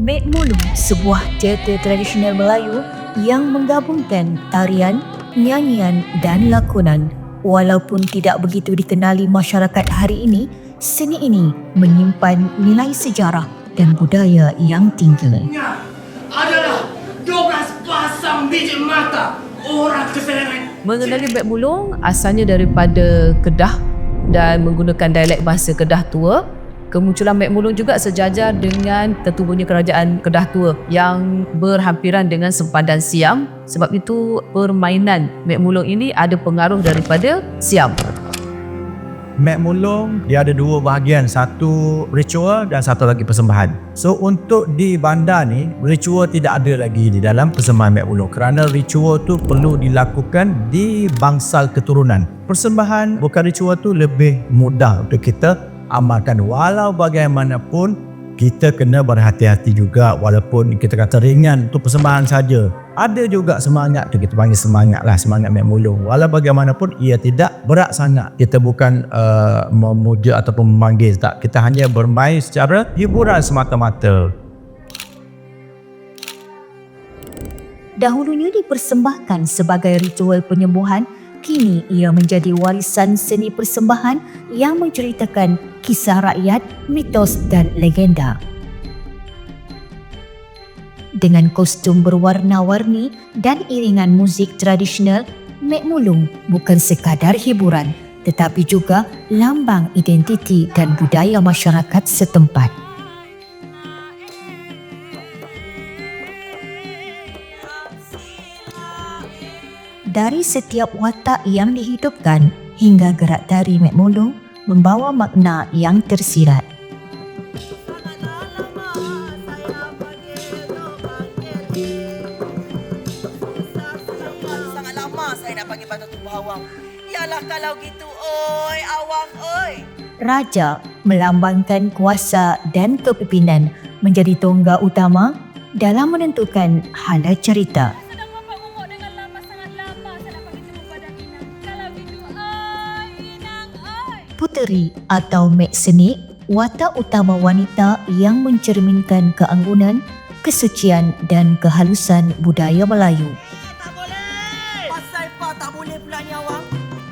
Mek Mulung, sebuah teater tradisional Melayu yang menggabungkan tarian, nyanyian dan lakonan. Walaupun tidak begitu dikenali masyarakat hari ini, seni ini menyimpan nilai sejarah dan budaya yang tinggi. Adalah 12 pasang biji mata orang kesayangan. Mengenali Mek Mulung asalnya daripada Kedah dan menggunakan dialek bahasa Kedah Tua. Kemunculan Mek Mulung juga sejajar dengan tertubuhnya kerajaan Kedah Tua yang berhampiran dengan sempadan Siam. Sebab itu permainan Mek Mulung ini ada pengaruh daripada Siam. Mek Mulung dia ada dua bahagian, satu ritual dan satu lagi persembahan. So untuk di bandar ni, ritual tidak ada lagi di dalam persembahan Mek Mulung kerana ritual tu perlu dilakukan di bangsal keturunan. Persembahan bukan ritual tu lebih mudah untuk kita amalkan. Walau bagaimanapun kita kena berhati-hati juga, walaupun kita kata ringan untuk persembahan saja. Ada juga semangat tu, kita panggil semangat lah, semangat Mek Mulung. Walau bagaimanapun ia tidak berat sangat. Kita bukan memuja ataupun memanggil, tak. Kita hanya bermain secara hiburan semata-mata. Dahulunya dipersembahkan sebagai ritual penyembuhan, kini ia menjadi warisan seni persembahan yang menceritakan kisah rakyat, mitos dan legenda. Dengan kostum berwarna-warni dan iringan muzik tradisional, Mek Mulung bukan sekadar hiburan tetapi juga lambang identiti dan budaya masyarakat setempat. Dari setiap watak yang dihidupkan hingga gerak tari Mek Mulung membawa makna yang tersirat. Sangat lama saya nak panggil Batu Tubuh Awang. Yalah kalau gitu, oi Awang, oi. Raja melambangkan kuasa dan kepimpinan menjadi tonggak utama dalam menentukan hala cerita. Puteri atau Mek Senik, watak utama wanita yang mencerminkan keanggunan, kesucian dan kehalusan budaya Melayu. Tak boleh. Pasal apa tak boleh pula ni Awang?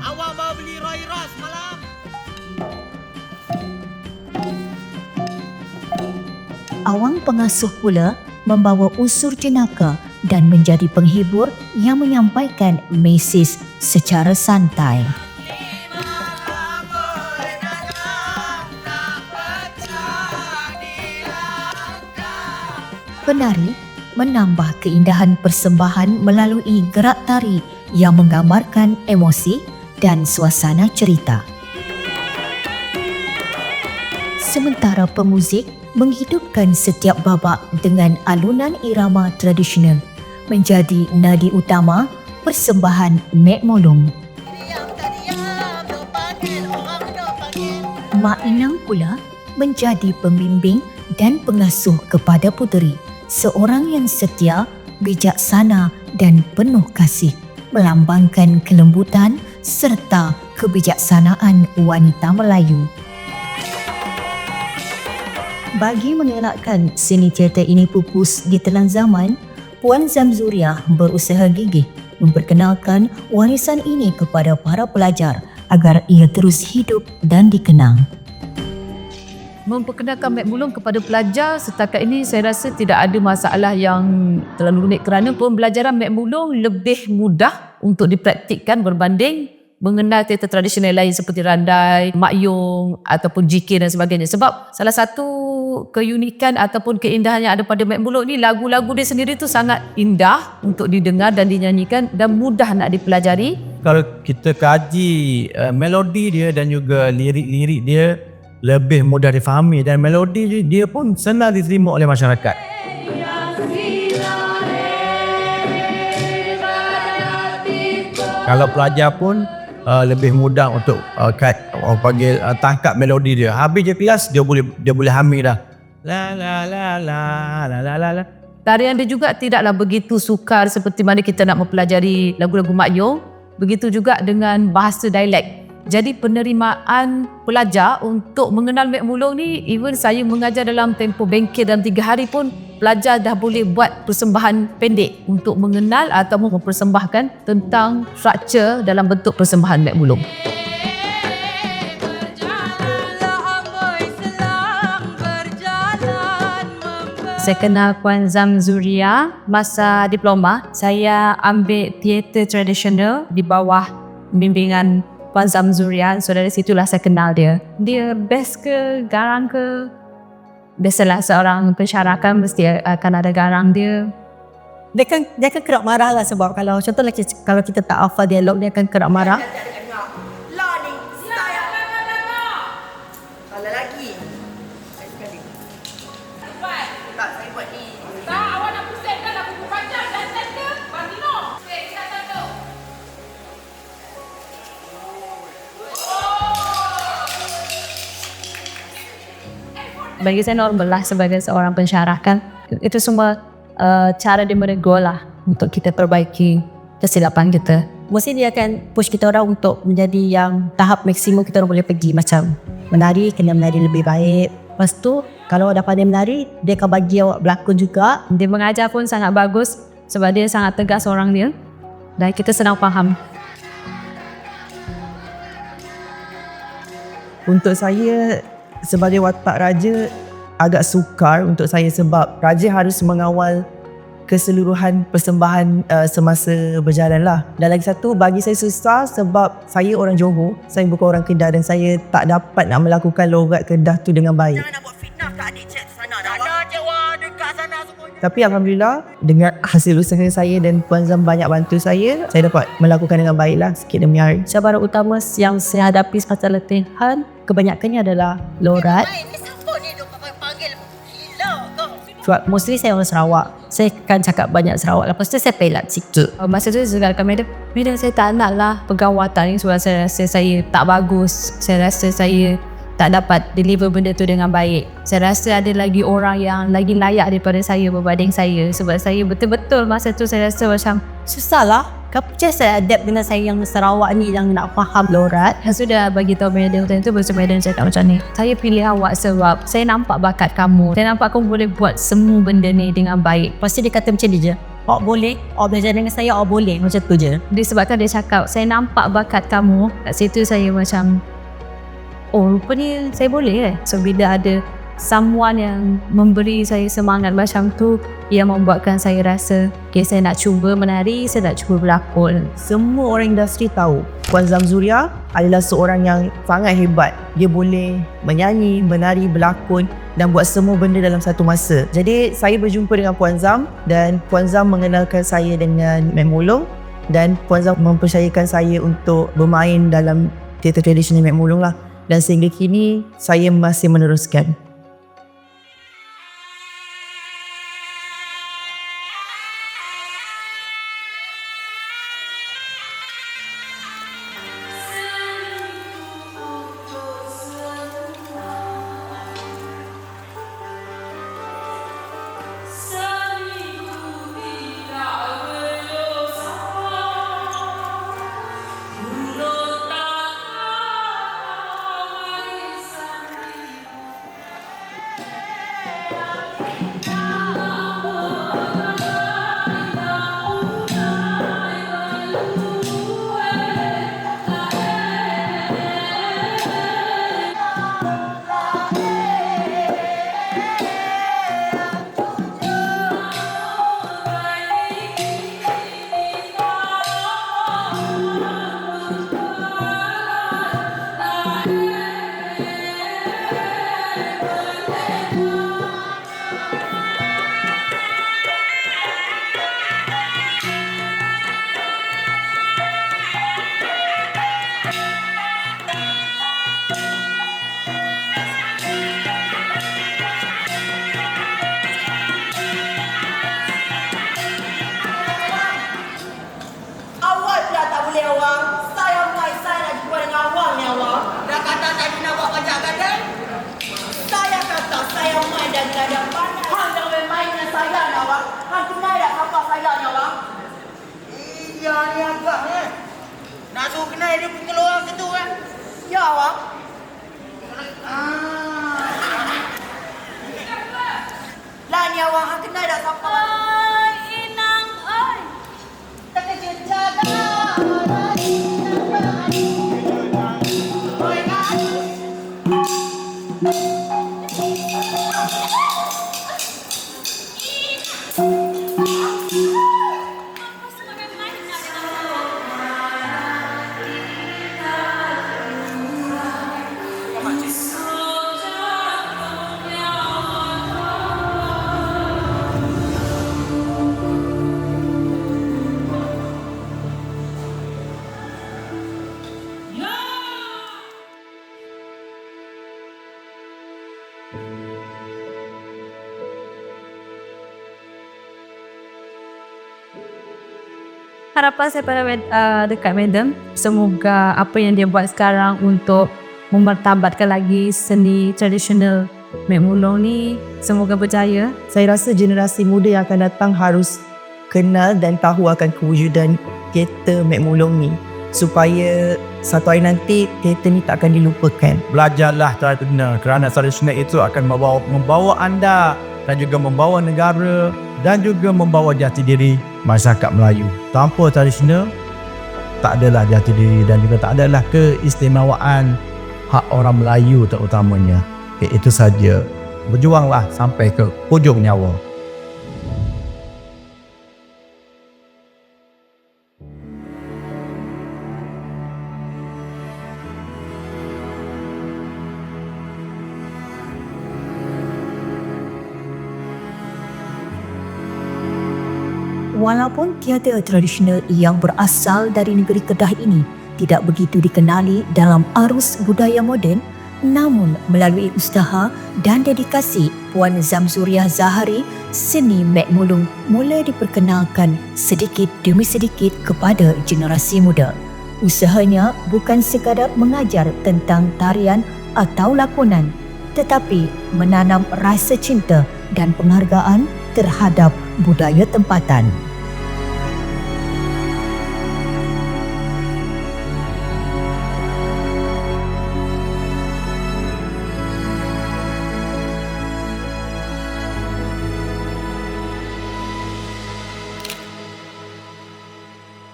Awang baru beli Roy semalam. Awang pengasuh pula membawa unsur jenaka dan menjadi penghibur yang menyampaikan mesej secara santai. Penari menambah keindahan persembahan melalui gerak tari yang menggambarkan emosi dan suasana cerita. Sementara pemuzik menghidupkan setiap babak dengan alunan irama tradisional menjadi nadi utama persembahan Mek Mulung. Mak Inang pula menjadi pembimbing dan pengasuh kepada puteri, seorang yang setia, bijaksana dan penuh kasih, melambangkan kelembutan serta kebijaksanaan wanita Melayu. Bagi mengelakkan seni teater ini pupus di telan zaman, Puan Zamzuriah berusaha gigih memperkenalkan warisan ini kepada para pelajar agar ia terus hidup dan dikenang. Memperkenalkan Mek Mulung kepada pelajar setakat ini saya rasa tidak ada masalah yang terlalu rumit kerana pembelajaran Mek Mulung lebih mudah untuk dipraktikkan berbanding mengenal teater tradisional lain seperti Randai, Mak Yong ataupun GK dan sebagainya. Sebab salah satu keunikan ataupun keindahan yang ada pada Mek Mulung ni, lagu-lagu dia sendiri tu sangat indah untuk didengar dan dinyanyikan dan mudah nak dipelajari. Kalau kita kaji melodi dia dan juga lirik-lirik dia, lebih mudah difahami dan melodi dia pun senang diterima oleh masyarakat. Kalau pelajar pun lebih mudah untuk tangkap melodi dia. Habis je kelas dia boleh hami dah. La la la la la la la la. Tarian dia juga tidaklah begitu sukar seperti mana kita nak mempelajari lagu-lagu Mak Yong. Begitu juga dengan bahasa dialek. Jadi penerimaan pelajar untuk mengenal Mek Mulung ni, even saya mengajar dalam tempoh bengkel dalam 3 hari pun, pelajar dah boleh buat persembahan pendek untuk mengenal atau mempersembahkan tentang struktur dalam bentuk persembahan Mek Mulung. Saya kenal Puan Zam Zuria masa diploma. Saya ambil teater tradisional di bawah bimbingan Puan Zam Zuria. So dari situlah saya kenal dia. Dia best ke, garang ke? Biasalah seorang pensyarakat mesti akan ada garang dia. Dia kan kerap marah lah, sebab kalau contohlah kalau kita tak hafal dialog, dia akan kerap marah. Lah ni, saya. Salah lagi. Sekali. Tak, saya buat ni. Tak, awak nak pusing kan nak buku panjang dan set ke? Bantino. Okey, kita satu. Bagi saya normal lah sebagai seorang pensyarah kan. Itu semua cara dia menegur lah untuk kita perbaiki kesilapan kita. Mesti dia akan push kita orang untuk menjadi yang tahap maksimum kita orang boleh pergi. Macam menari, kena menari lebih baik. Lepas tu kalau dah pandai menari, dia akan bagi awak berlakon juga. Dia mengajar pun sangat bagus sebab dia sangat tegas orang dia dan kita senang faham. Untuk saya sebagai watak raja agak sukar untuk saya sebab raja harus mengawal keseluruhan persembahan semasa berjalan lah. Dan lagi satu, bagi saya susah sebab saya orang Johor, saya bukan orang Kedah dan saya tak dapat nak melakukan logat Kedah tu dengan baik. Jangan nak buat fitnah kat adik cik sana dah. Ada cik wah dekat sana semuanya. Tapi Alhamdulillah dengan hasil usaha saya dan Puan Zam banyak bantu saya dapat melakukan dengan baik lah sikit demi hari. Cabaran utama yang saya hadapi semasa latihan kebanyakannya adalah lorat. Ni siapa ni dia panggil gila kau. Sebab mostly saya orang Sarawak. Saya akan cakap banyak Sarawak. Lepas tu saya pelat sikit. Masa tu saya cakap Madam saya tak nak lah pegang watak ni sebab saya rasa saya tak bagus. Saya rasa saya tak dapat deliver benda tu dengan baik. Saya rasa ada lagi orang yang lagi layak daripada saya berbanding saya. Sebab saya betul-betul masa tu saya rasa macam Susah lah. Macam saya adapt dengan saya yang Sarawak ni yang nak faham lorat. saya sudah bagi tahu Madam tu lepas tu Madam cakap macam ni. Saya pilih awak sebab saya nampak bakat kamu. Saya nampak kamu boleh buat semua benda ni dengan baik. Lepas tu dia kata macam ni je. Awak boleh, awak belajar dengan saya, awak boleh. Macam tu je. Disebabkan dia cakap saya nampak bakat kamu. Kat situ saya macam oh rupanya saya boleh So bila ada someone yang memberi saya semangat macam tu, yang membuatkan saya rasa okay, saya nak cuba menari, saya nak cuba berlakon. Semua orang industri tahu Puan Zam Zuria adalah seorang yang sangat hebat. Dia boleh menyanyi, menari, berlakon dan buat semua benda dalam satu masa. Jadi saya berjumpa dengan Puan Zam dan Puan Zam mengenalkan saya dengan Mek Mulung dan Puan Zam mempercayakan saya untuk bermain dalam teater tradisional Mek Mulung lah. Dan sehingga kini saya masih meneruskan. Nak suruh kenal dia pukul orang situ kan. Ya awak. Lah ni awak hang kenal dah siapa? Inang oi. Terkejut jaga. Oi kan. Harapan saya pada dekat madam, semoga apa yang dia buat sekarang untuk memartabatkan lagi seni tradisional Mek Mulong ni semoga berjaya. Saya rasa generasi muda yang akan datang harus kenal dan tahu akan kewujudan teater Mek Mulong ni supaya satu hari nanti teater ni tak akan dilupakan. Belajarlah tradisional kerana tradisional itu akan membawa anda dan juga membawa negara dan juga membawa jati diri masyarakat Melayu. Tanpa tradisional, tak adalah jati diri dan juga tak adalah keistimewaan hak orang Melayu terutamanya. Itu saja. Berjuanglah sampai ke hujung nyawa. Walaupun teater tradisional yang berasal dari negeri Kedah ini tidak begitu dikenali dalam arus budaya moden, namun melalui usaha dan dedikasi Puan Zamzuriah Zahari, seni Mek Mulong mula diperkenalkan sedikit demi sedikit kepada generasi muda. Usahanya bukan sekadar mengajar tentang tarian atau lakonan, tetapi menanam rasa cinta dan penghargaan terhadap budaya tempatan.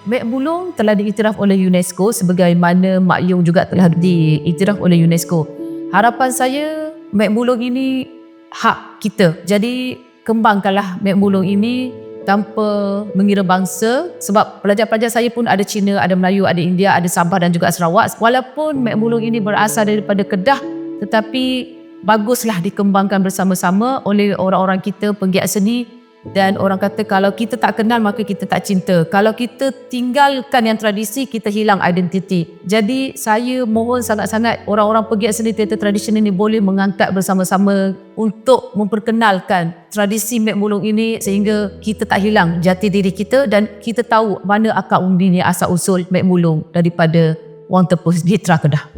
Mek Mulong telah diiktiraf oleh UNESCO sebagaimana Mak Yong juga telah diiktiraf oleh UNESCO. Harapan saya, Mek Mulong ini hak kita. Jadi kembangkanlah Mek Mulong ini tanpa mengira bangsa, sebab pelajar-pelajar saya pun ada Cina, ada Melayu, ada India, ada Sabah dan juga Sarawak. Walaupun Mek Mulong ini berasal daripada Kedah, tetapi baguslah dikembangkan bersama-sama oleh orang-orang kita penggiat seni. Dan orang kata kalau kita tak kenal maka kita tak cinta. Kalau kita tinggalkan yang tradisi, kita hilang identiti. Jadi saya mohon sangat-sangat orang-orang pegiat seni teater tradisional ini boleh mengangkat bersama-sama untuk memperkenalkan tradisi Mek Mulong ini sehingga kita tak hilang jati diri kita dan kita tahu mana akar umbinya asal usul Mek Mulong daripada Wang Tepus di Kedah.